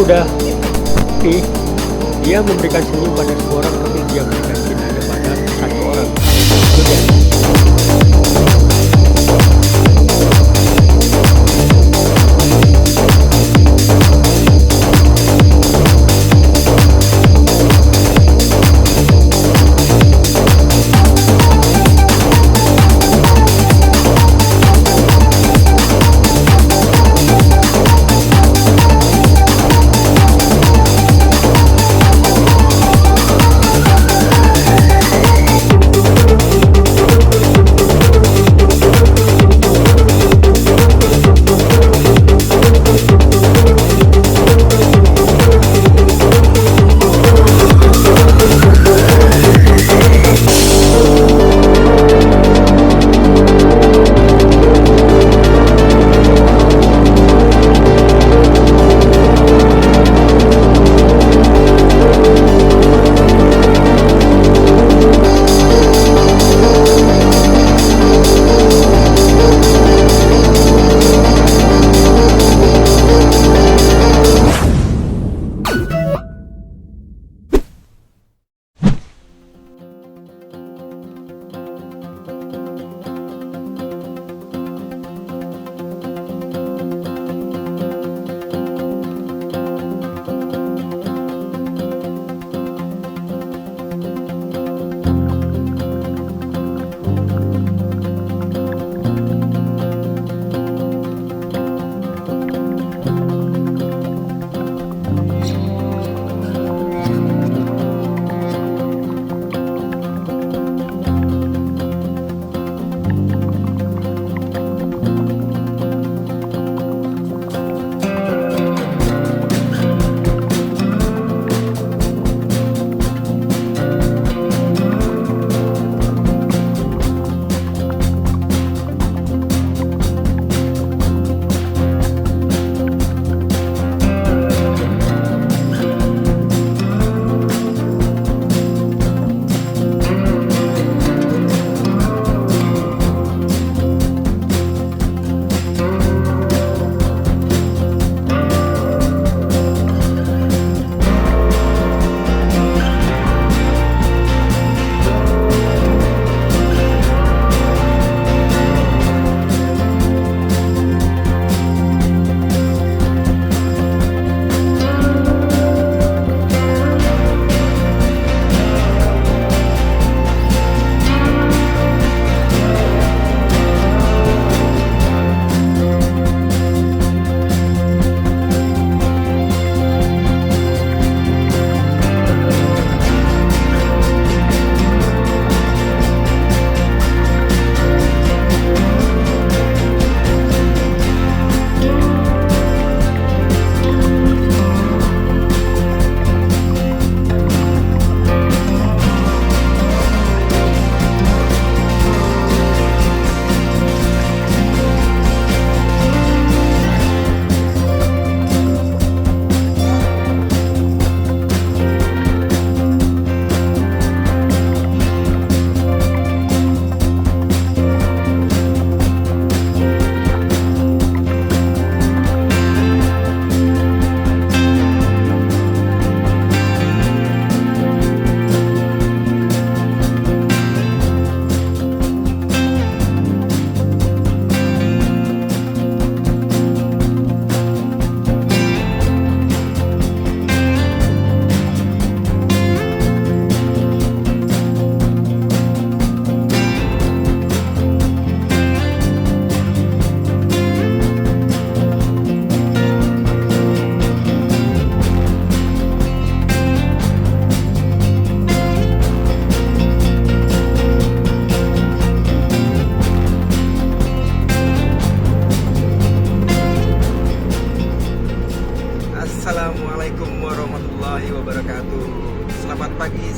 udah putih, dia memberikan senyum pada semua orang, tapi dia memberikan cinta kepada satu orang. Udah.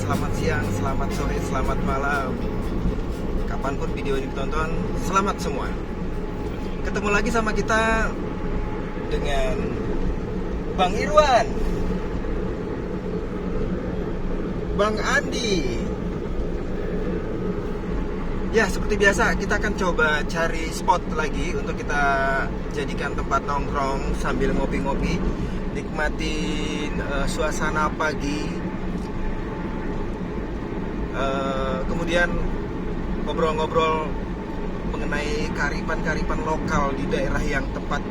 selamat siang, selamat sore, selamat malam. Kapanpun video ini ditonton, selamat semua. Ketemu lagi sama kita dengan Bang Irwan, Bang Andi. Ya, seperti biasa kita akan coba cari spot lagi untuk kita jadikan tempat nongkrong sambil ngopi-ngopi. nikmatin suasana pagi, kemudian ngobrol-ngobrol mengenai kearifan-kearifan lokal di daerah yang tepat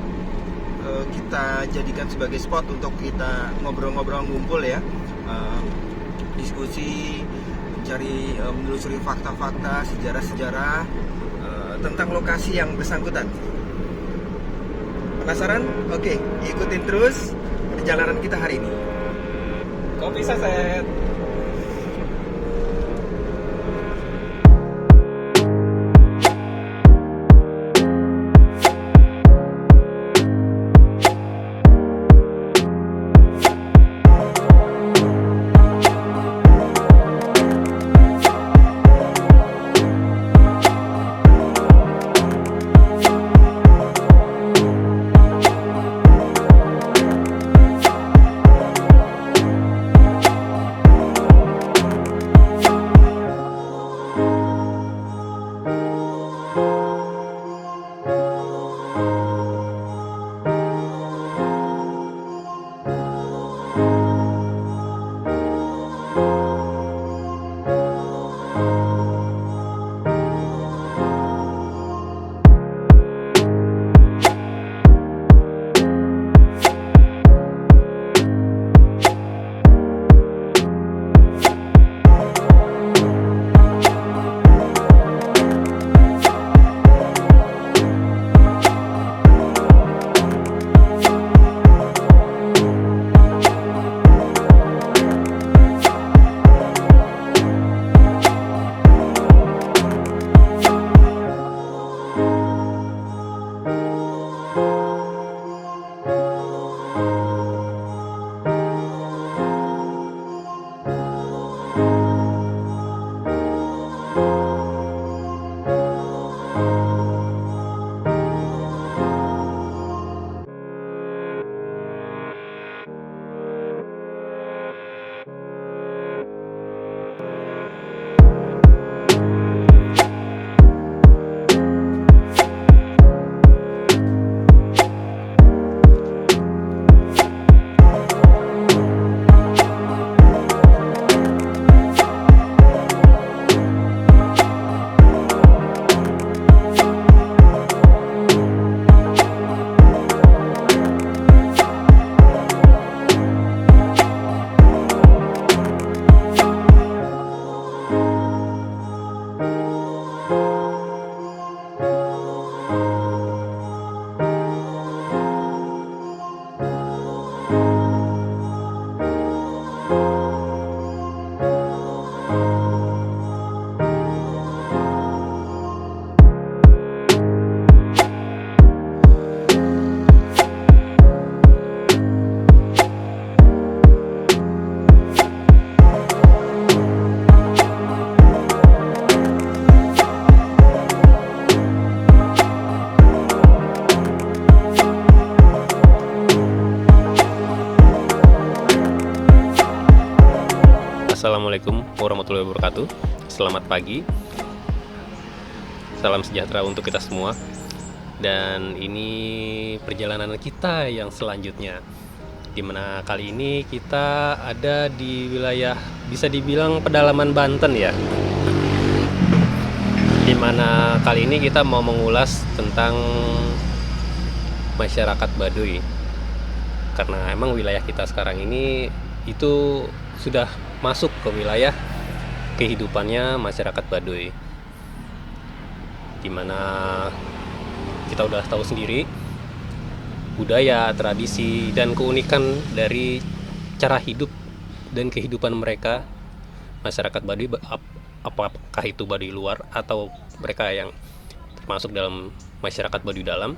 kita jadikan sebagai spot untuk kita ngobrol-ngobrol, ngumpul ya, diskusi, mencari, menelusuri fakta-fakta, sejarah-sejarah tentang lokasi yang bersangkutan. Penasaran? Oke, ikutin terus perjalanan kita hari ini. Kopi saset. Assalamualaikum warahmatullahi wabarakatuh. Selamat pagi, salam sejahtera untuk kita semua. Dan ini perjalanan kita yang selanjutnya, dimana kali ini kita ada di wilayah bisa dibilang pedalaman Banten ya, dimana kali ini kita mau mengulas tentang masyarakat Baduy. Karena emang wilayah kita sekarang ini itu sudah masuk ke wilayah kehidupannya masyarakat Baduy, dimana kita udah tahu sendiri budaya, tradisi, dan keunikan dari cara hidup dan kehidupan mereka masyarakat Baduy, apakah itu Baduy luar atau mereka yang termasuk dalam masyarakat Baduy dalam.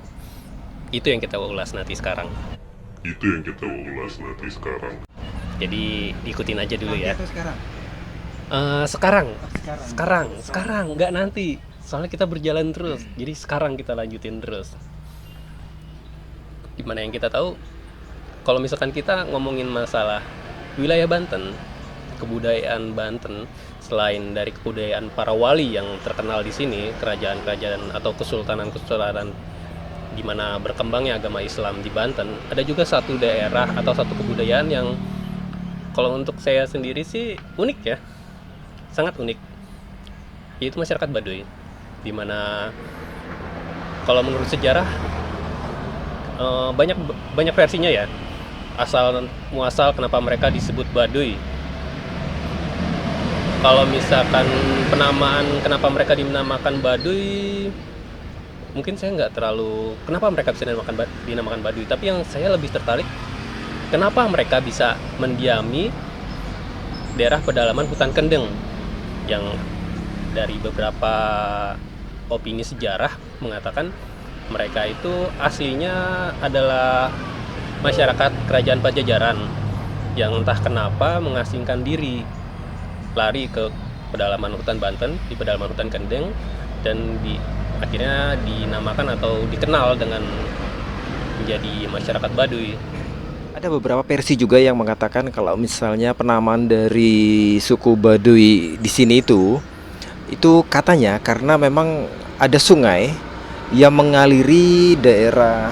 Itu yang kita ulas nanti sekarang. Jadi ikutin aja dulu ya. Sekarang, nggak nanti. Soalnya kita berjalan terus. Jadi sekarang kita lanjutin terus. Dimana yang kita tahu, kalau misalkan kita ngomongin masalah wilayah Banten, kebudayaan Banten, selain dari kebudayaan para wali yang terkenal di sini, kerajaan-kerajaan atau kesultanan-kesultanan di mana berkembangnya agama Islam di Banten, ada juga satu daerah atau satu kebudayaan yang kalau untuk saya sendiri sih unik ya, sangat unik, yaitu masyarakat Baduy, di mana kalau menurut sejarah banyak versinya ya, asal muasal kenapa mereka disebut Baduy. Kalau misalkan penamaan kenapa mereka dinamakan Baduy, mungkin saya nggak terlalu kenapa mereka bisa dinamakan Baduy, tapi yang saya lebih tertarik kenapa mereka bisa mendiami daerah pedalaman hutan kendeng, yang dari beberapa opini sejarah mengatakan mereka itu aslinya adalah masyarakat kerajaan Pajajaran yang entah kenapa mengasingkan diri, lari ke pedalaman hutan Banten, di pedalaman hutan kendeng, dan akhirnya dinamakan atau dikenal dengan menjadi masyarakat Baduy. Ada beberapa versi juga yang mengatakan kalau misalnya penamaan dari suku Baduy di sini itu katanya karena memang ada sungai yang mengaliri daerah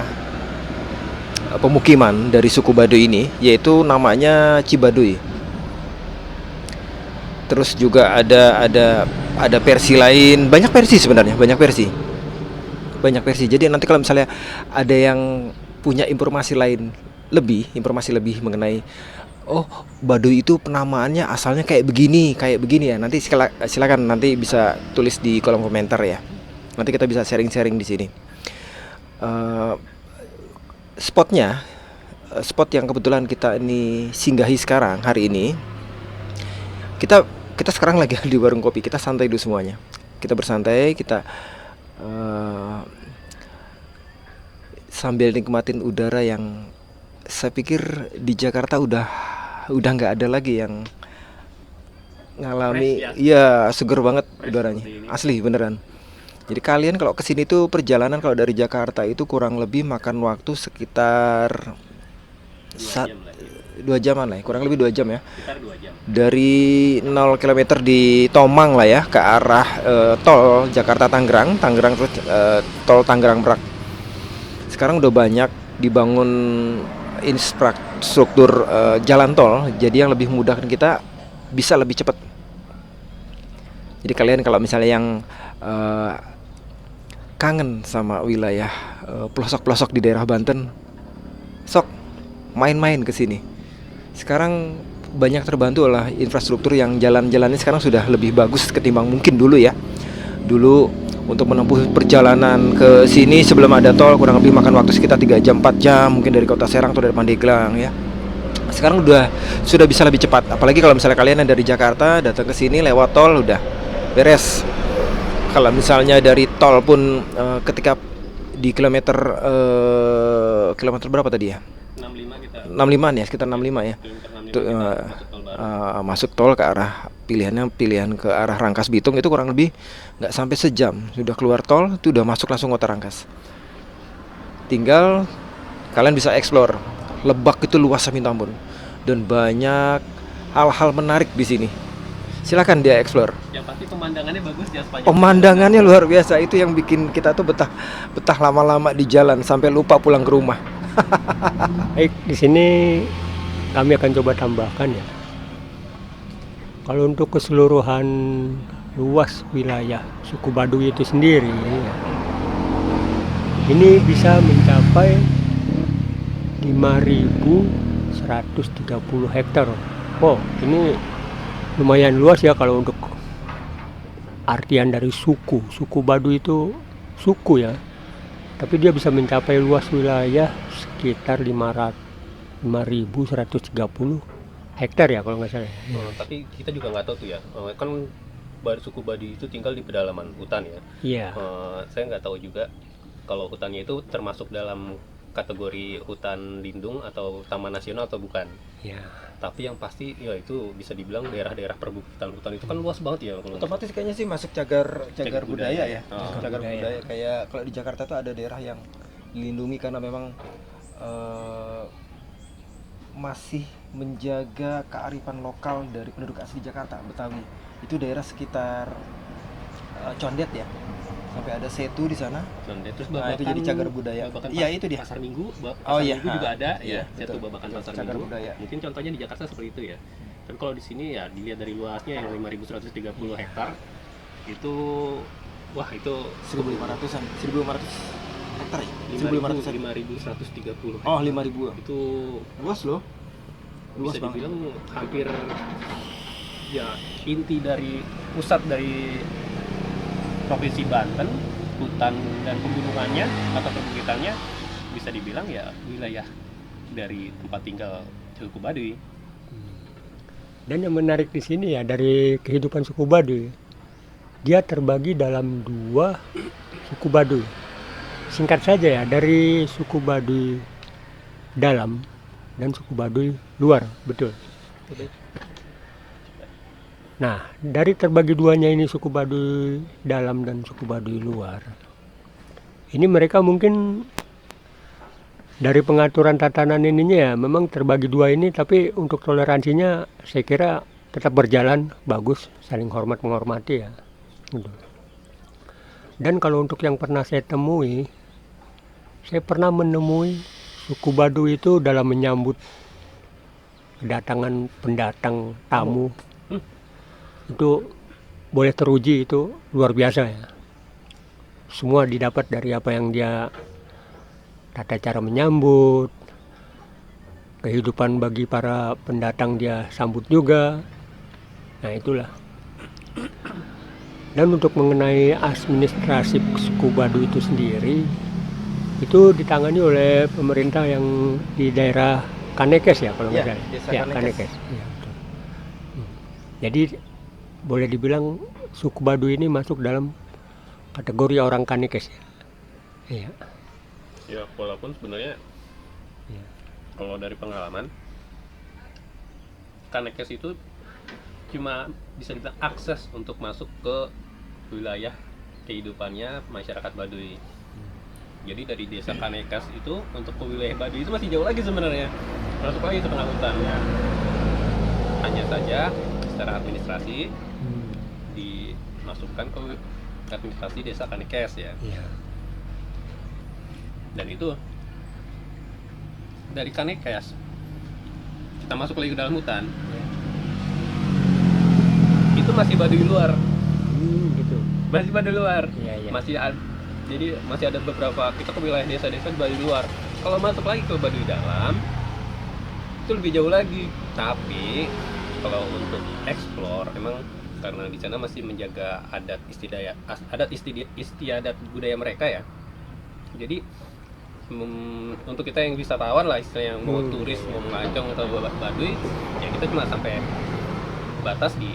pemukiman dari suku Baduy ini, yaitu namanya Cibaduy. Terus juga ada versi lain, banyak versi sebenarnya, banyak versi. Jadi nanti kalau misalnya ada yang punya informasi lebih mengenai Baduy itu penamaannya asalnya kayak begini ya, nanti silakan nanti bisa tulis di kolom komentar ya. Nanti kita bisa sharing-sharing di sini. Spot yang kebetulan kita ini singgahi sekarang hari ini. Kita sekarang lagi di warung kopi, kita santai dulu semuanya. Kita bersantai, kita sambil nikmatin udara yang saya pikir di Jakarta udah nggak ada lagi yang ngalami. Iya, seger banget udaranya, asli beneran. Jadi kalian kalau kesini tuh perjalanan kalau dari Jakarta itu kurang lebih makan waktu sekitar 2 jaman lah ya, kurang lebih 2 jam ya. Dari 0 km di Tomang lah ya, ke arah tol Jakarta Tangerang terus tol Tangerang Merak. Sekarang udah banyak dibangun infrastruktur jalan tol, jadi yang lebih memudahkan kita bisa lebih cepat. Jadi kalian kalau misalnya yang kangen sama wilayah pelosok-pelosok di daerah Banten, sok main-main ke sini. Sekarang banyak terbantu oleh infrastruktur yang jalan-jalannya sekarang sudah lebih bagus ketimbang mungkin dulu ya. Dulu untuk menempuh perjalanan ke sini sebelum ada tol kurang lebih makan waktu sekitar 3 jam 4 jam mungkin dari Kota Serang atau dari Pandeglang ya. Sekarang sudah bisa lebih cepat. Apalagi kalau misalnya kalian yang dari Jakarta datang ke sini lewat tol udah beres. Kalau misalnya dari tol pun ketika di kilometer berapa tadi ya? 65 ya, sekitar 65 ya. Masuk tol ke arah pilihan ke arah Rangkas Bitung itu kurang lebih nggak sampai sejam sudah keluar tol, itu udah masuk langsung kota Rangkas. Tinggal kalian bisa explore. Lebak itu luas minta ampun dan banyak hal-hal menarik di sini. Silakan dia explore. Yang pasti pemandangannya bagus ya, sepanjang. Pemandangannya luar biasa, itu yang bikin kita tuh betah lama-lama di jalan sampai lupa pulang ke rumah. Baik, di sini kami akan coba tambahkan ya. Kalau untuk keseluruhan luas wilayah suku Baduy itu sendiri, ini bisa mencapai 5.130 hektar. Oh, ini lumayan luas ya kalau untuk artian dari suku Baduy itu suku ya. Tapi dia bisa mencapai luas wilayah sekitar 5.130 hektar ya kalau nggak salah. Tapi kita juga nggak tahu tuh ya, kan suku Baduy itu tinggal di pedalaman hutan ya. Iya. Saya nggak tahu juga kalau hutannya itu termasuk dalam kategori hutan lindung atau taman nasional atau bukan. Ya. Tapi yang pasti ya itu bisa dibilang daerah-daerah perbukitan hutan itu kan luas banget ya. Otomatis kayaknya sih masuk cagar budaya ya. Cagar budaya. budaya kayak kalau di Jakarta tuh ada daerah yang dilindungi karena memang masih menjaga kearifan lokal dari penduduk asli Jakarta, Betawi. Itu daerah sekitar Condet ya. Sampai ada setu di sana. Terus Nah, itu jadi cagar budaya. Babakan Iya, itu dia. Pasar Minggu, Oh, iya. Minggu juga ada Iya, ya, satu betul. babakan pasar Cagar Minggu. budaya. Mungkin contohnya di Jakarta seperti itu ya. Tapi kalau di sini ya dilihat dari luasnya yang 5.130 hektar itu wah itu 1.500-an, 1.500 hektar ya? 1.500-an. 5.130. Oh, 5.000. Itu Luas loh. Luas bisa banget. dibilang hampir ya inti dari pusat dari provinsi Banten, hutan dan pegunungannya atau perbukitannya bisa dibilang ya wilayah dari tempat tinggal suku Baduy. Dan yang menarik di sini ya dari kehidupan suku Baduy, dia terbagi dalam 2 suku Baduy. Singkat saja ya, dari suku Baduy dalam dan suku Baduy luar, betul. Nah, dari terbagi duanya ini suku Baduy dalam dan suku Baduy luar, ini mereka mungkin dari pengaturan tatanan ininya ya memang terbagi 2 ini, tapi untuk toleransinya saya kira tetap berjalan bagus, saling hormat menghormati ya. Gitu. Dan kalau untuk yang pernah saya temui, saya pernah menemui suku Baduy itu dalam menyambut kedatangan pendatang tamu. Itu boleh teruji, itu luar biasa ya. Semua didapat dari apa yang dia tata cara menyambut, kehidupan bagi para pendatang dia sambut juga. Nah itulah. Dan untuk mengenai administrasi suku Baduy itu sendiri, itu ditangani oleh pemerintah yang di daerah Kanekes ya kalau nggak Iya, salah. desa Ya, Kanekes. Kanekes. Ya, betul. Jadi boleh dibilang suku Baduy ini masuk dalam kategori orang Kanekes ya. Iya. Ya walaupun sebenarnya Iya. kalau dari pengalaman Kanekes itu cuma bisa dibilang akses untuk masuk ke wilayah kehidupannya masyarakat Baduy. Jadi dari desa Kanekes itu untuk ke wilayah Baduy itu masih jauh lagi sebenarnya. Masuk lagi ke tengah hutan. Hanya saja secara administrasi dimasukkan ke administrasi desa Kanekes ya. Iya. Dan itu dari Kanekes kita masuk lagi ke dalam hutan. Itu masih Baduy luar. Gitu. Masih Baduy luar. Iya, iya. Jadi masih ada beberapa kita ke wilayah desa-desa di Baduy luar. Kalau masuk lagi ke Baduy dalam itu lebih jauh lagi. Tapi kalau untuk explore emang karena di sana masih menjaga adat istiadat budaya mereka ya. Jadi untuk kita yang wisatawan lah istilahnya yang mau turis mau melancong ke Baduy ya kita cuma sampai batas di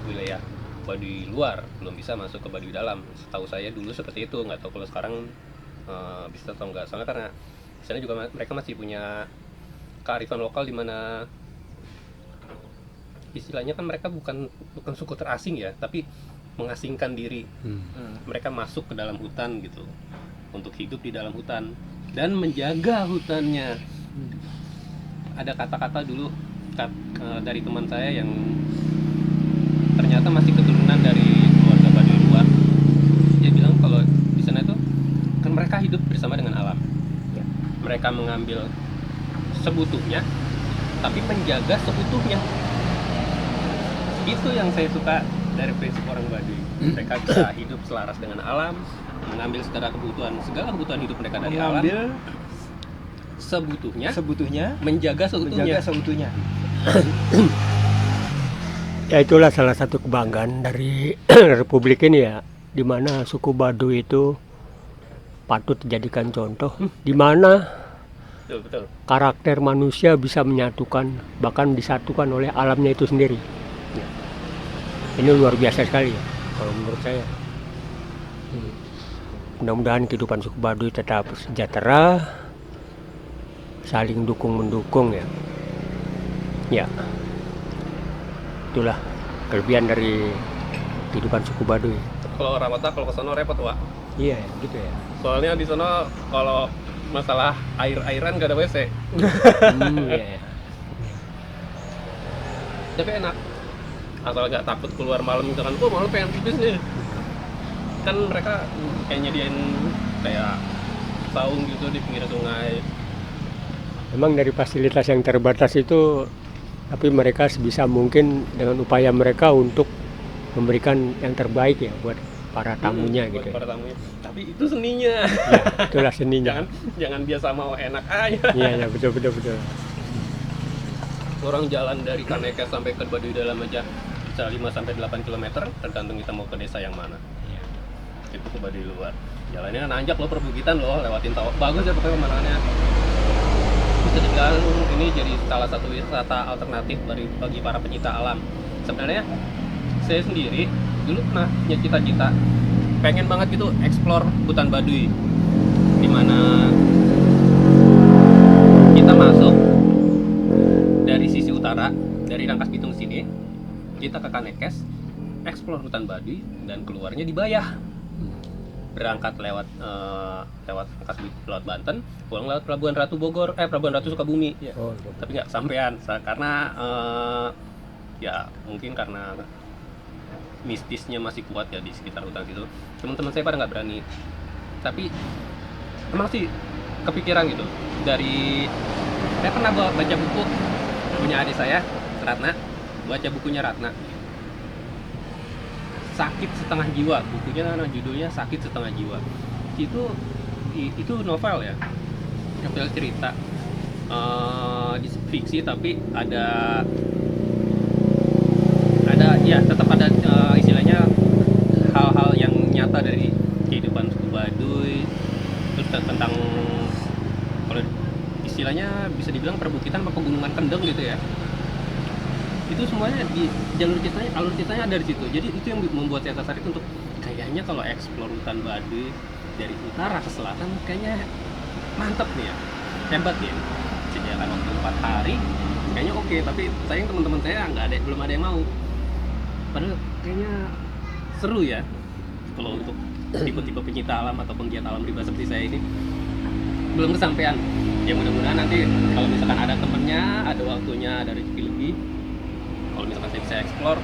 wilayah Baduy luar, belum bisa masuk ke Baduy dalam. Setahu saya dulu seperti itu, nggak tahu kalau sekarang bisa atau nggak. Soalnya karena di sana juga mereka masih punya kearifan lokal di mana istilahnya kan mereka bukan suku terasing ya, tapi mengasingkan diri. Mereka masuk ke dalam hutan gitu untuk hidup di dalam hutan dan menjaga hutannya. Ada kata-kata dulu dari teman saya yang ternyata masih keturunan dari keluarga Baduy luar. Dia bilang kalau di sana itu kan mereka hidup bersama dengan alam. Mereka mengambil sebutuhnya, tapi menjaga seutuhnya. Itu yang saya suka dari prinsip orang Baduy. Mereka bisa hidup selaras dengan alam, mengambil segala kebutuhan hidup mereka dari Mengambil alam, sebutuhnya, menjaga menjaga seutuhnya. seutuhnya. Ya itulah salah satu kebanggaan dari Republik ini ya, di mana suku Baduy itu patut dijadikan contoh, di mana Betul. karakter manusia bisa menyatukan, bahkan disatukan oleh alamnya itu sendiri. Ya. Ini luar biasa sekali ya, kalau menurut saya. Mudah-mudahan kehidupan suku Baduy tetap sejahtera, saling dukung-mendukung ya. Ya. Itulah kelebihan dari kehidupan suku Baduy. Kalau orang Batak kalau ke sana repot, Wak. Iya, gitu ya. Soalnya di sana kalau masalah air-airan gak ada WC. Iya. Tapi enak. Asal gak takut keluar malam misalkan, malam pengen pipis nih. kan mereka kayak nyediain kayak saung gitu di pinggir sungai. Memang dari fasilitas yang terbatas itu, tapi mereka sebisa mungkin dengan upaya mereka untuk memberikan yang terbaik ya buat para tamunya Buat gitu. para tamunya. Tapi itu seninya. Ya, itulah seninya. jangan biasa mau enak aja. Iya, betul. Orang jalan dari Kanekes sampai ke Baduy Dalam aja bisa 5 sampai 8 km, tergantung kita mau ke desa yang mana. Itu ke Baduy Luar. Jalannya nanjak loh, perbukitan loh, lewatin tawa. Bagus ya pokoknya pemandangannya. Bisa dibilang ini jadi salah satu wisata alternatif bagi para pencinta alam. Sebenarnya saya sendiri dulu pernah punya cita-cita pengen banget gitu explore hutan Baduy, dimana kita masuk dari sisi utara dari Rangkas Bitung sini, kita ke Kanekes, explore hutan Baduy, dan keluarnya di Bayah. Berangkat lewat Rangkas Bitung, lewat Banten, pulang lewat Pelabuhan Ratu Bogor, Pelabuhan Ratu Sukabumi. Oh, iya. Tapi nggak sampean karena ya mungkin karena mistisnya masih kuat ya di sekitar hutan situ. Teman-teman saya pada nggak berani. Tapi emang sih kepikiran gitu. Saya pernah baca buku punya adik saya, Ratna, baca bukunya Ratna. Sakit Setengah Jiwa, bukunya judulnya Sakit Setengah Jiwa. Itu novel ya, novel cerita di fiksi, tapi ada ya tetap ada istilahnya hal-hal yang nyata dari kehidupan suku Baduy, terus tentang kalau istilahnya bisa dibilang perbukitan atau pegunungan kendeng gitu ya. Itu semuanya di alur ceritanya ada di situ. Jadi itu yang membuat saya tertarik untuk kayaknya kalau eksplor hutan Baduy dari utara ke selatan kayaknya mantep nih ya, hebat ya. Sediakan waktu 4 hari kayaknya oke, tapi sayang teman-teman saya belum ada yang mau. Padahal kayaknya seru ya kalau untuk tipe-tipe pencinta alam atau penggiat alam rimba seperti saya ini. Belum kesampaian. Ya mudah-mudahan nanti kalau misalkan ada temennya, ada waktunya, ada rezeki lebih, kalau misalkan saya bisa explore,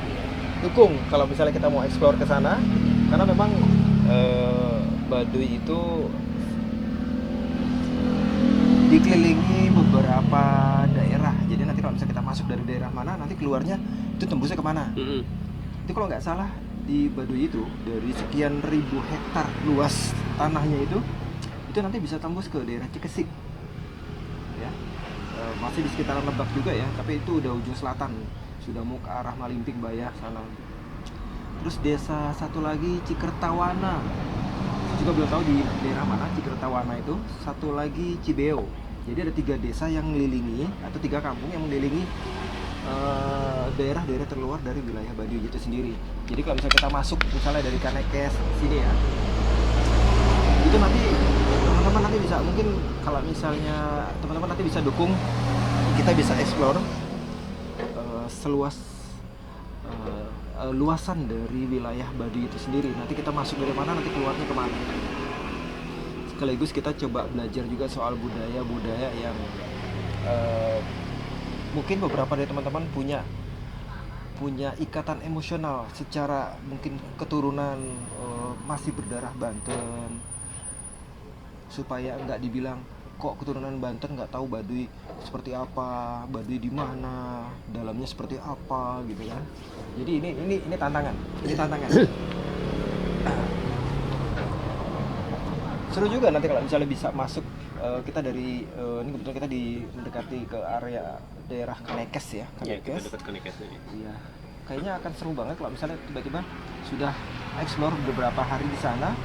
Dukung kalau misalnya kita mau explore ke sana, karena memang Baduy itu dikelilingi beberapa daerah. Jadi nanti kalau misalnya kita masuk dari daerah mana, nanti keluarnya itu tembusnya kemana. Itu kalau nggak salah di Baduy itu dari sekian ribu hektar luas tanahnya itu nanti bisa tembus ke daerah Cikesik ya. Masih di sekitaran Lebak juga ya, tapi itu udah ujung selatan, sudah mau ke arah Malimping, Bayah sana. Terus desa satu lagi Cikertawana, saya juga belum tahu di daerah mana Cikertawana itu. Satu lagi Cibeo. Jadi ada 3 desa yang mengelilingi, atau 3 kampung yang mengelilingi daerah-daerah terluar dari wilayah Baduy itu sendiri. Jadi kalau misalnya kita masuk misalnya dari Kanekes sini ya, itu nanti teman-teman nanti bisa, mungkin kalau misalnya teman-teman nanti bisa dukung, kita bisa explore seluas luasan dari wilayah Baduy itu sendiri. Nanti kita masuk dari mana, nanti keluarnya kemana. Sekaligus kita coba belajar juga soal budaya-budaya yang mungkin beberapa dari teman-teman punya ikatan emosional secara mungkin keturunan masih berdarah Banten, supaya nggak dibilang kok keturunan Banten nggak tahu Baduy seperti apa, Baduy di mana, dalamnya seperti apa gitu kan. Jadi ini tantangan, seru juga nanti kalau misalnya bisa masuk. Kita dari ini kebetulan kita mendekati ke area daerah Kanekes ya, Kanekes. dekat Kanekes ini. Iya, kayaknya akan seru banget kalau misalnya tiba-tiba sudah explore beberapa hari di sana,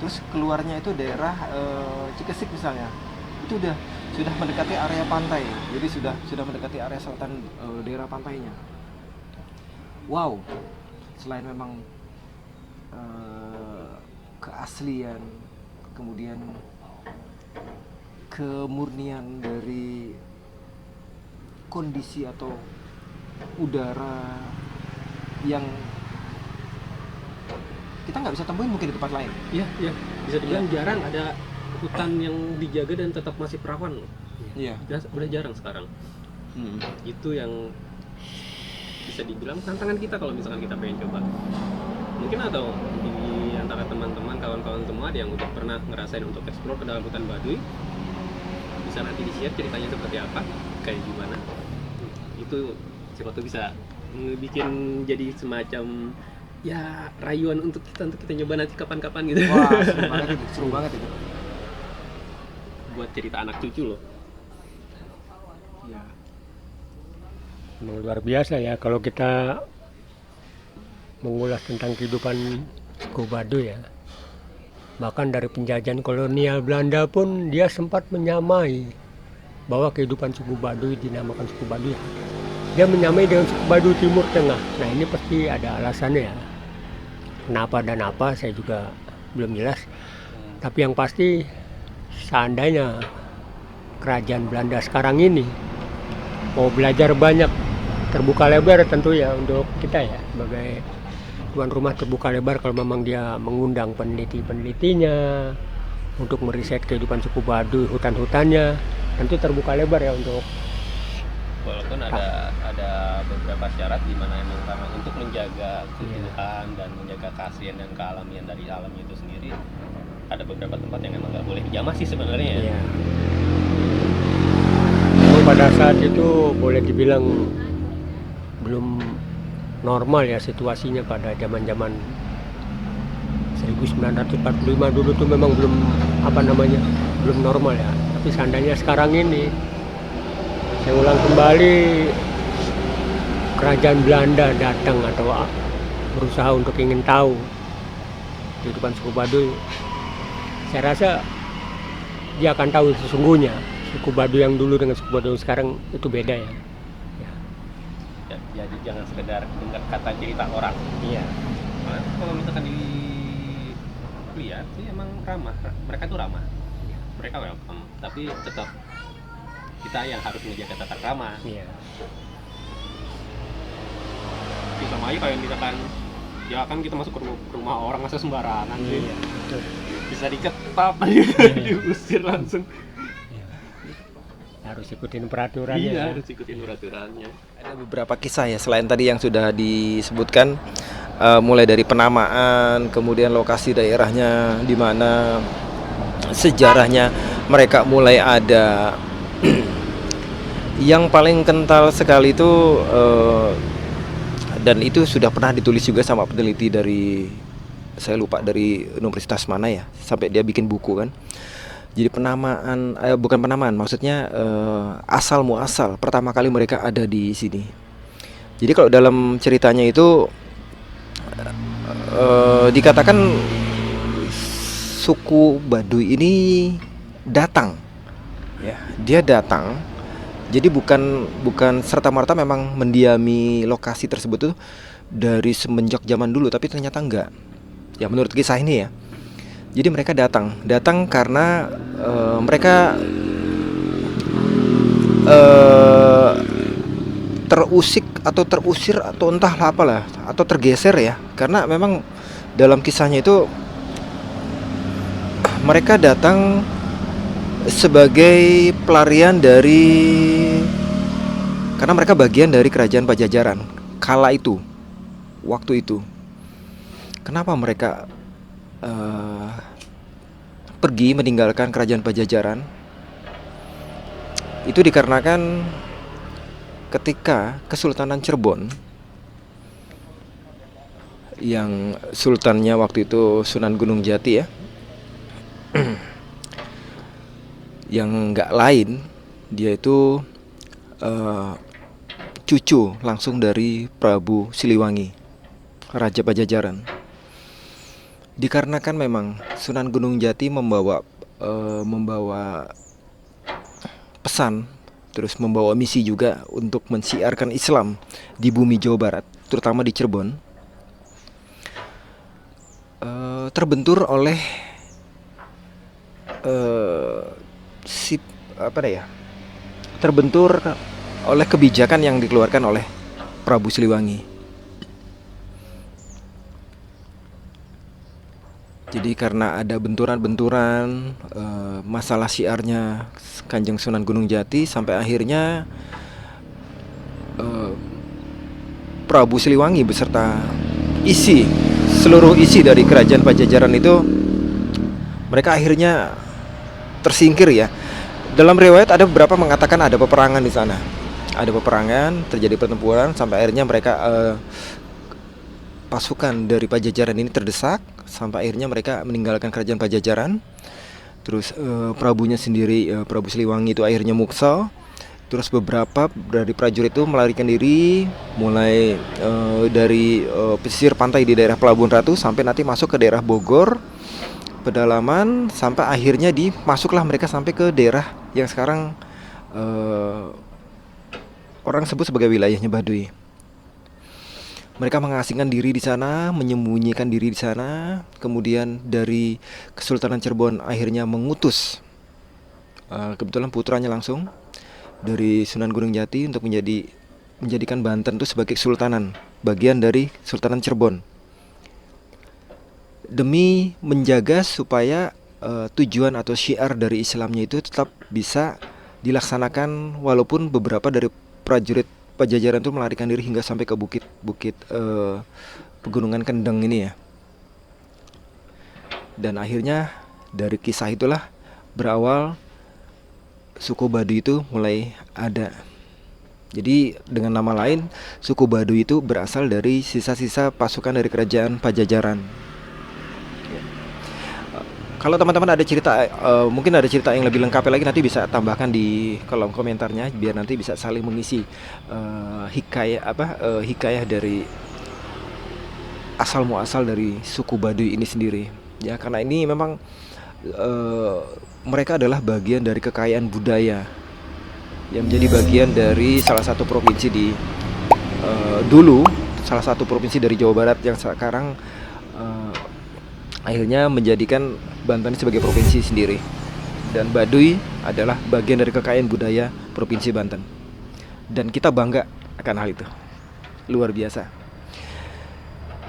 terus keluarnya itu daerah Cikesik misalnya, itu sudah mendekati area pantai, jadi sudah mendekati area selatan daerah pantainya. Wow, selain memang keaslian, kemudian kemurnian dari kondisi atau udara yang kita nggak bisa temuin mungkin di tempat lain. Iya, bisa dibilang jarang ada hutan yang dijaga dan tetap masih perawan loh. Iya. Udah jarang sekarang. Itu yang bisa bisa dibilang tantangan kita kalau misalkan kita pengen coba. Mungkin atau di antara teman-teman, kawan-kawan semua ada yang udah pernah ngerasain untuk explore ke dalam hutan Baduy, bisa nanti di-share ceritanya seperti apa, kayak gimana. Itu siapa tuh bisa bikin jadi semacam ya rayuan untuk kita nyoba nanti kapan-kapan gitu. Wah, seru banget itu. Buat cerita anak cucu loh. Ya. Memang luar biasa ya kalau kita mengulas tentang kehidupan suku Baduy ya. Bahkan dari penjajahan kolonial Belanda pun dia sempat menyamai bahwa kehidupan suku Baduy dinamakan suku Baduy. Dia menyamai dengan suku Baduy Timur Tengah. Nah ini pasti ada alasannya ya. Kenapa dan apa saya juga belum jelas. Tapi yang pasti seandainya kerajaan Belanda sekarang ini mau belajar banyak, terbuka lebar tentu ya untuk kita ya sebagai tuan rumah, terbuka lebar kalau memang dia mengundang peneliti-penelitinya untuk meriset kehidupan suku Baduy, hutan-hutannya, tentu terbuka lebar ya untuk Walaupun ada beberapa syarat di mana emang karena untuk menjaga keutuhan dan menjaga keaslian dan kealamian dari alam itu sendiri, ada beberapa tempat yang emang nggak boleh dijamah sih sebenarnya ya. ya. Pada saat itu boleh dibilang belum normal ya situasinya pada zaman-zaman 1945 dulu tuh memang belum belum normal ya. Tapi seandainya sekarang ini saya ulang kembali kerajaan Belanda datang atau berusaha untuk ingin tahu kehidupan suku Baduy, saya rasa dia akan tahu sesungguhnya suku Baduy yang dulu dengan suku Baduy yang sekarang itu beda ya. Jadi jangan sekedar dengar kata cerita orang. Iya. Nah, kalau misalkan dilihat sih emang ramah, mereka tuh ramah, mereka welcome, tapi tetap kita yang harus menjaga tata krama. Iya. Sama aja kayak misalkan ya kan kita masuk ke rumah orang masa sembarangan sih. Iya. Betul. Bisa diketap diusir langsung. Harus ikutin peraturannya. Iya, ya. harus ikutin peraturannya. Ada beberapa kisah ya selain tadi yang sudah disebutkan, mulai dari penamaan, kemudian lokasi daerahnya di mana, sejarahnya mereka mulai ada. Yang paling kental sekali itu dan itu sudah pernah ditulis juga sama peneliti dari, saya lupa dari universitas mana ya, sampai dia bikin buku kan. Jadi penamaan, bukan penamaan, maksudnya asal muasal pertama kali mereka ada di sini. Jadi kalau dalam ceritanya itu dikatakan suku Baduy ini datang, ya, dia datang. Jadi bukan serta-merta memang mendiami lokasi tersebut tuh dari semenjak zaman dulu, tapi ternyata enggak. Ya menurut kisah ini ya. Jadi mereka datang karena mereka terusik atau terusir atau entahlah apalah, atau tergeser ya. Karena memang dalam kisahnya itu mereka datang sebagai pelarian karena mereka bagian dari kerajaan Pajajaran kala itu, waktu itu. Kenapa mereka pergi meninggalkan kerajaan Pajajaran? Itu dikarenakan ketika Kesultanan Cirebon, yang sultannya waktu itu Sunan Gunung Jati ya, yang nggak lain, dia itu cucu langsung dari Prabu Siliwangi, Raja Pajajaran. Dikarenakan memang Sunan Gunung Jati membawa pesan, terus membawa misi juga untuk mensiarkan Islam di bumi Jawa Barat, terutama di Cirebon. Terbentur oleh terbentur oleh kebijakan yang dikeluarkan oleh Prabu Siliwangi. Jadi karena ada benturan-benturan, masalah syiarnya Kanjeng Sunan Gunung Jati, sampai akhirnya Prabu Siliwangi beserta seluruh isi dari kerajaan Pajajaran itu, mereka akhirnya tersingkir ya. Dalam riwayat ada beberapa mengatakan ada peperangan di sana. Ada peperangan, terjadi pertempuran sampai akhirnya mereka pasukan dari Pajajaran ini terdesak sampai akhirnya mereka meninggalkan kerajaan Pajajaran. Terus prabunya sendiri, Prabu Siliwangi itu akhirnya muksa. Terus beberapa dari prajurit itu melarikan diri mulai dari pesisir pantai di daerah Pelabuhan Ratu sampai nanti masuk ke daerah Bogor, pedalaman, sampai akhirnya masuklah mereka sampai ke daerah yang sekarang orang sebut sebagai wilayahnya Baduy. Mereka mengasingkan diri di sana, menyembunyikan diri di sana. Kemudian dari Kesultanan Cirebon akhirnya mengutus kebetulan putranya langsung dari Sunan Gunung Jati untuk menjadikan Banten itu sebagai kesultanan, bagian dari Sultanan Cirebon, demi menjaga supaya tujuan atau syiar dari Islamnya itu tetap bisa dilaksanakan, walaupun beberapa dari prajurit Pajajaran itu melarikan diri hingga sampai ke bukit Pegunungan Kendeng ini ya. Dan akhirnya dari kisah itulah berawal suku Baduy itu mulai ada. Jadi dengan nama lain, suku Baduy itu berasal dari sisa-sisa pasukan dari kerajaan Pajajaran. Kalau teman-teman ada cerita, mungkin ada cerita yang lebih lengkap lagi, nanti bisa tambahkan di kolom komentarnya, biar nanti bisa saling mengisi hikayah dari asal muasal dari suku Baduy ini sendiri. Ya, karena ini memang mereka adalah bagian dari kekayaan budaya yang menjadi bagian dari salah satu provinsi dulu salah satu provinsi dari Jawa Barat yang sekarang akhirnya menjadikan Banten sebagai provinsi sendiri. Dan Baduy adalah bagian dari kekayaan budaya provinsi Banten. Dan kita bangga akan hal itu. Luar biasa.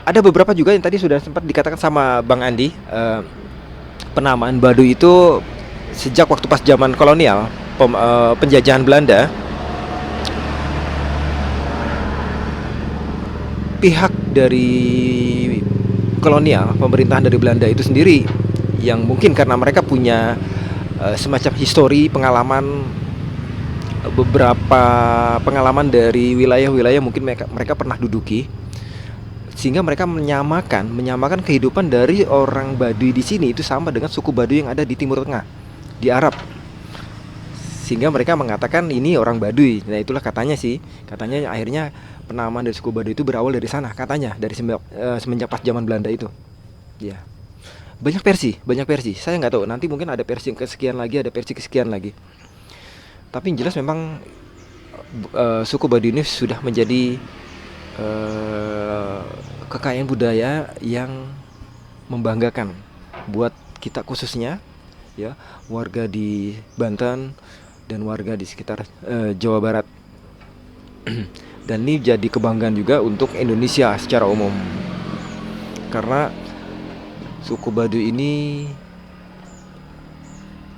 Ada beberapa juga yang tadi sudah sempat dikatakan sama Bang Andi, penamaan Baduy itu sejak waktu pas zaman kolonial, penjajahan Belanda, pihak dari kolonial, pemerintahan dari Belanda itu sendiri, yang mungkin karena mereka punya semacam histori, beberapa pengalaman dari wilayah-wilayah mungkin mereka pernah duduki, sehingga mereka menyamakan kehidupan dari orang Baduy di sini itu sama dengan suku Baduy yang ada di Timur Tengah, di Arab. Sehingga mereka mengatakan ini orang Baduy. Nah, itulah katanya akhirnya penamaan dari suku Baduy itu berawal dari sana, katanya dari semenjak pas zaman Belanda itu. Ya. Banyak versi. Saya nggak tahu, nanti mungkin ada versi yang kesekian lagi, ada versi kesekian lagi. Tapi yang jelas memang suku Baduy ini sudah menjadi kekayaan budaya yang membanggakan buat kita, khususnya ya warga di Banten dan warga di sekitar Jawa Barat. Dan ini jadi kebanggaan juga untuk Indonesia secara umum, karena suku Baduy ini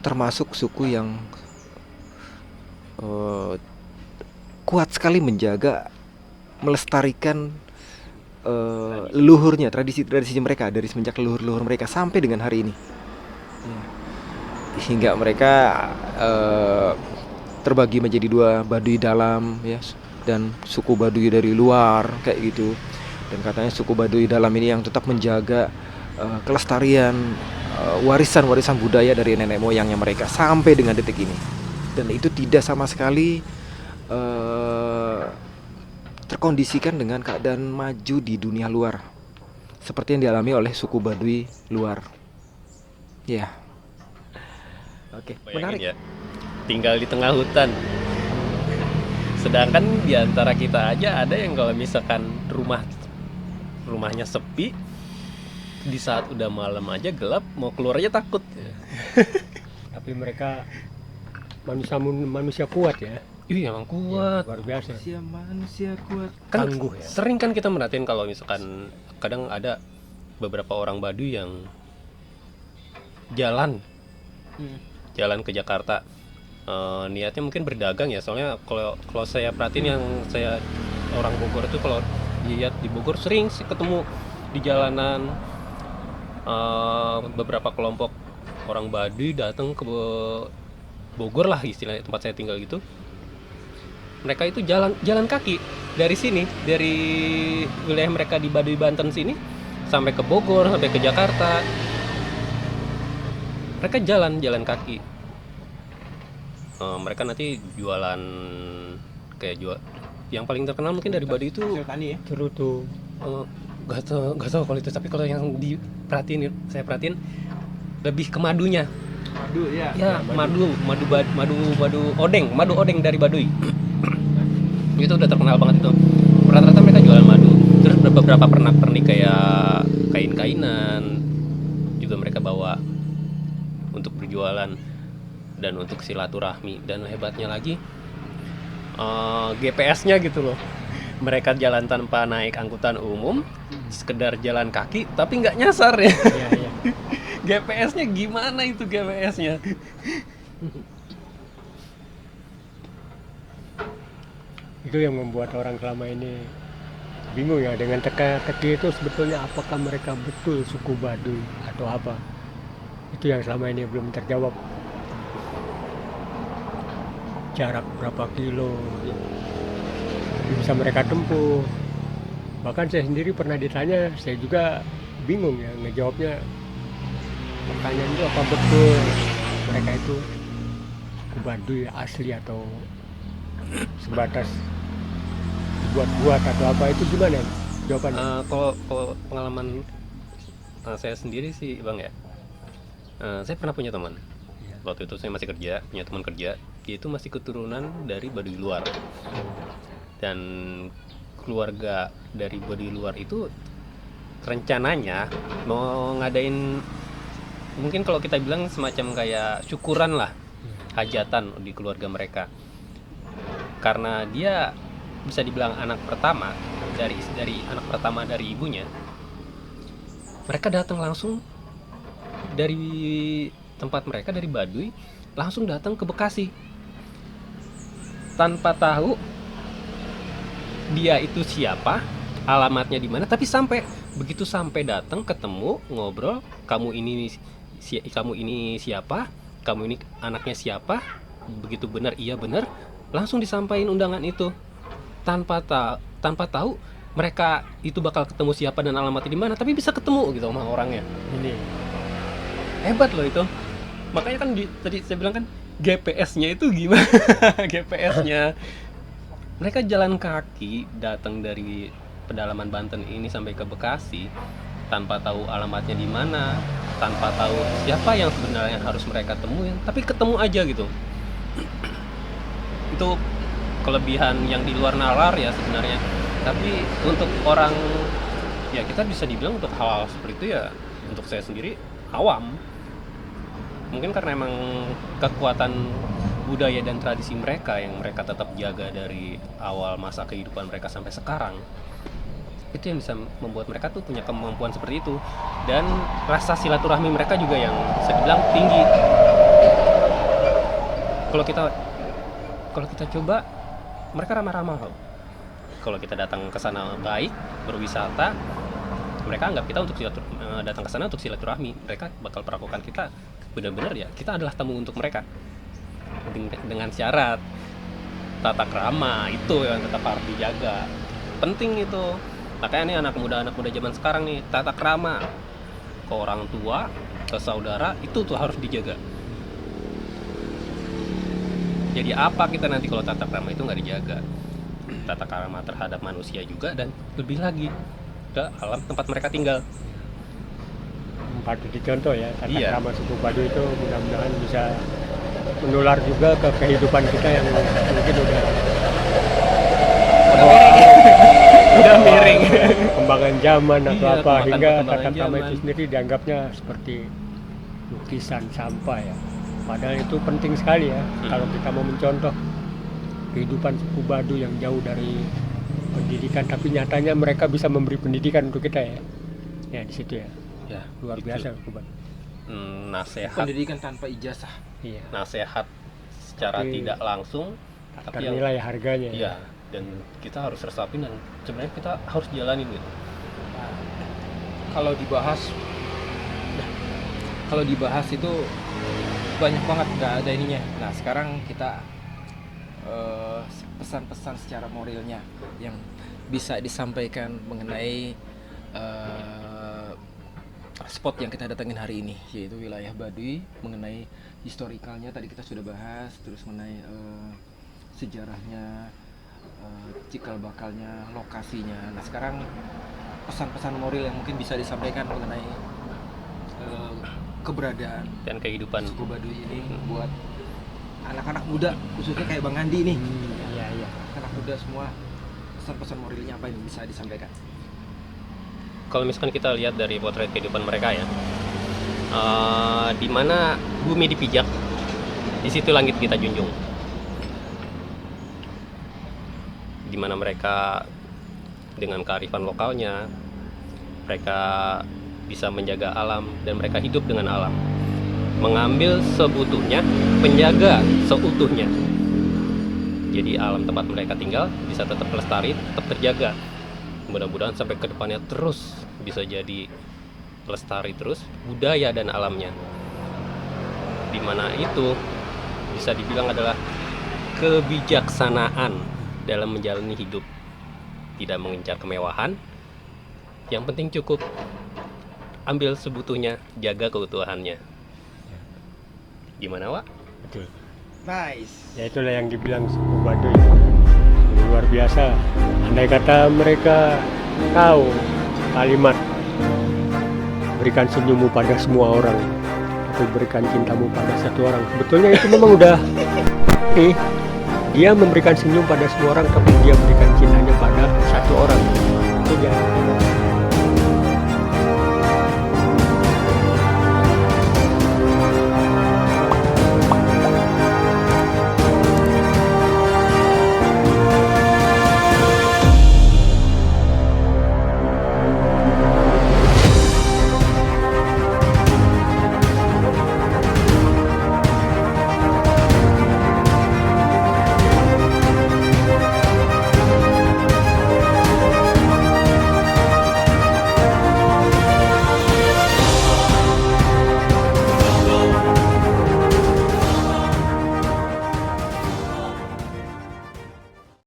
termasuk suku yang kuat sekali menjaga, melestarikan leluhurnya, tradisi mereka dari semenjak leluhur mereka sampai dengan hari ini. Hingga mereka terbagi menjadi dua, Baduy dalam ya, dan suku Baduy dari luar kayak gitu. Dan katanya suku Baduy dalam ini yang tetap menjaga kelestarian warisan budaya dari nenek moyangnya mereka sampai dengan detik ini. Dan itu tidak sama sekali terkondisikan dengan keadaan maju di dunia luar seperti yang dialami oleh suku Baduy luar. Ya. Oke, menarik ya. Tinggal di tengah hutan. Sedangkan di antara kita aja ada yang kalau misalkan rumahnya sepi, di saat udah malam aja gelap, mau keluar aja takut. Tapi mereka manusia kuat ya. Iya, emang kuat. Luar biasa. Manusia kuat. Kan Tangguh ya. sering kan kita merhatiin kalau misalkan kadang ada beberapa orang Baduy yang jalan ke Jakarta, niatnya mungkin berdagang ya. Soalnya kalau saya perhatiin, yang saya orang Bogor itu kalau lihat di Bogor sering sih ketemu di jalanan beberapa kelompok orang Baduy datang ke Bogor lah istilahnya, tempat saya tinggal gitu. Mereka itu jalan kaki dari sini, dari wilayah mereka di Baduy Banten sini sampai ke Bogor, sampai ke Jakarta. Mereka jalan kaki. Mereka nanti jualan kayak yang paling terkenal mungkin dari Baduy itu Hasil tani ya. Cerutu. Gak tau kalau itu, tapi kalau yang saya perhatiin lebih ke madunya. Madu ya. Ya, madu odeng dari Baduy. Itu udah terkenal banget itu. Rata-rata mereka jualan madu. Terus beberapa pernak-pernik kayak kain-kainan juga mereka bawa untuk berjualan dan untuk silaturahmi. Dan hebatnya lagi GPS-nya gitu loh. Mereka jalan tanpa naik angkutan umum, sekedar jalan kaki, tapi nggak nyasar ya. Iya, iya. GPS-nya gimana itu GPS-nya? Itu yang membuat orang selama ini bingung ya dengan teka-teki itu sebetulnya apakah mereka betul suku Baduy atau apa. Itu yang selama ini belum terjawab. Jarak berapa kilo bisa mereka tempuh. Bahkan saya sendiri pernah ditanya, saya juga bingung ya ngejawabnya. Pertanyaan itu apa betul mereka itu suku Baduy asli atau sebatas buat atau apa, itu gimana jawabannya? Kalau pengalaman saya sendiri sih Bang ya, saya pernah punya teman. Waktu itu saya masih kerja, punya teman kerja, dia itu masih keturunan dari Baduy luar. Dan keluarga dari Baduy luar itu rencananya mau ngadain, mungkin kalau kita bilang semacam kayak syukuran lah, hajatan di keluarga mereka. Karena dia bisa dibilang anak pertama dari anak pertama dari ibunya. Mereka datang langsung dari tempat mereka, dari Baduy, langsung datang ke Bekasi tanpa tahu dia itu siapa, alamatnya di mana. Tapi begitu sampai datang ketemu, ngobrol, kamu ini siapa, kamu ini anaknya siapa, begitu benar, iya benar, langsung disampaikan undangan itu tanpa tahu mereka itu bakal ketemu siapa dan alamatnya di mana, tapi bisa ketemu gitu sama orangnya. Ini Hebat loh itu. Makanya kan tadi saya bilang kan GPS-nya itu gimana? GPS-nya mereka jalan kaki datang dari pedalaman Banten ini sampai ke Bekasi tanpa tahu alamatnya di mana, tanpa tahu siapa yang sebenarnya harus mereka temuin, tapi ketemu aja gitu. Itu kelebihan yang di luar nalar ya sebenarnya. Tapi untuk orang, ya kita bisa dibilang untuk hal-hal seperti itu ya, untuk saya sendiri awam. Mungkin karena emang kekuatan budaya dan tradisi mereka yang mereka tetap jaga dari awal masa kehidupan mereka sampai sekarang. Itu yang bisa membuat mereka tuh punya kemampuan seperti itu. Dan rasa silaturahmi mereka juga yang saya bilang tinggi. Kalau kita coba, mereka ramah-ramah loh. Kalau kita datang ke sana baik, berwisata, mereka anggap kita untuk datang ke sana untuk silaturahmi. Mereka bakal perlakukan kita benar-benar ya, kita adalah tamu untuk mereka. Dengan syarat tata krama itu yang tetap harus dijaga. Penting itu. Makanya nih anak muda zaman sekarang nih, tata krama ke orang tua, ke saudara itu tuh harus dijaga. Jadi apa kita nanti kalau tata krama itu nggak dijaga? Tata krama terhadap manusia juga, dan lebih lagi ke alam tempat mereka tinggal. patut dicontoh ya, tata Iya. krama suku Baduy itu mudah-mudahan bisa menular juga ke kehidupan kita yang mungkin Udah miring. Kembangan zaman atau Iya, apa, kemakan hingga perkembangan tata krama itu zaman. sendiri dianggapnya seperti lukisan sampah ya. Padahal itu penting sekali ya, kalau kita mau mencontoh kehidupan suku Baduy yang jauh dari pendidikan, tapi nyatanya mereka bisa memberi pendidikan untuk kita ya. Ya di situ ya, Ya, luar itu. biasa Kuban. Nasehat, Pendidikan tanpa ijazah. Iya. nasehat secara Tapi tidak langsung, Tak tapi yang ternilai harganya. iya, dan kita harus resapin, dan sebenarnya kita harus jalanin gitu. Kalau dibahas itu banyak banget, nggak ada ininya. Nah sekarang kita pesan-pesan secara moralnya yang bisa disampaikan mengenai spot yang kita datangin hari ini, yaitu wilayah Baduy. Mengenai historikalnya tadi kita sudah bahas, terus mengenai sejarahnya, cikal bakalnya, lokasinya. Nah sekarang pesan-pesan moral yang mungkin bisa disampaikan mengenai keberadaan Dan kehidupan suku Baduy ini buat anak-anak muda, khususnya kayak Bang Andi nih. Iya. Anak muda semua, pesan-pesan moralnya apa yang bisa disampaikan? kalau misalkan kita lihat dari potret kehidupan mereka ya, di mana bumi dipijak, di situ langit kita junjung. Di mana mereka dengan kearifan lokalnya, mereka bisa menjaga alam dan mereka hidup dengan alam, mengambil sebutuhnya, menjaga seutuhnya. Jadi alam tempat mereka tinggal bisa tetap lestari, tetap terjaga. Mudah-mudahan sampai ke depannya terus bisa jadi lestari terus budaya dan alamnya. Di mana itu bisa dibilang adalah kebijaksanaan dalam menjalani hidup. Tidak mengincar kemewahan, yang penting cukup ambil sebutuhnya, jaga keutuhannya. Gimana, Wak? Betul. Nice. Ya itulah yang dibilang suku Baduy. Luar biasa. Andai kata mereka tahu kalimat berikan senyummu pada semua orang atau berikan cintamu pada satu orang, sebetulnya itu memang udah dia memberikan senyum pada semua orang, tapi dia berikan cintanya pada satu orang.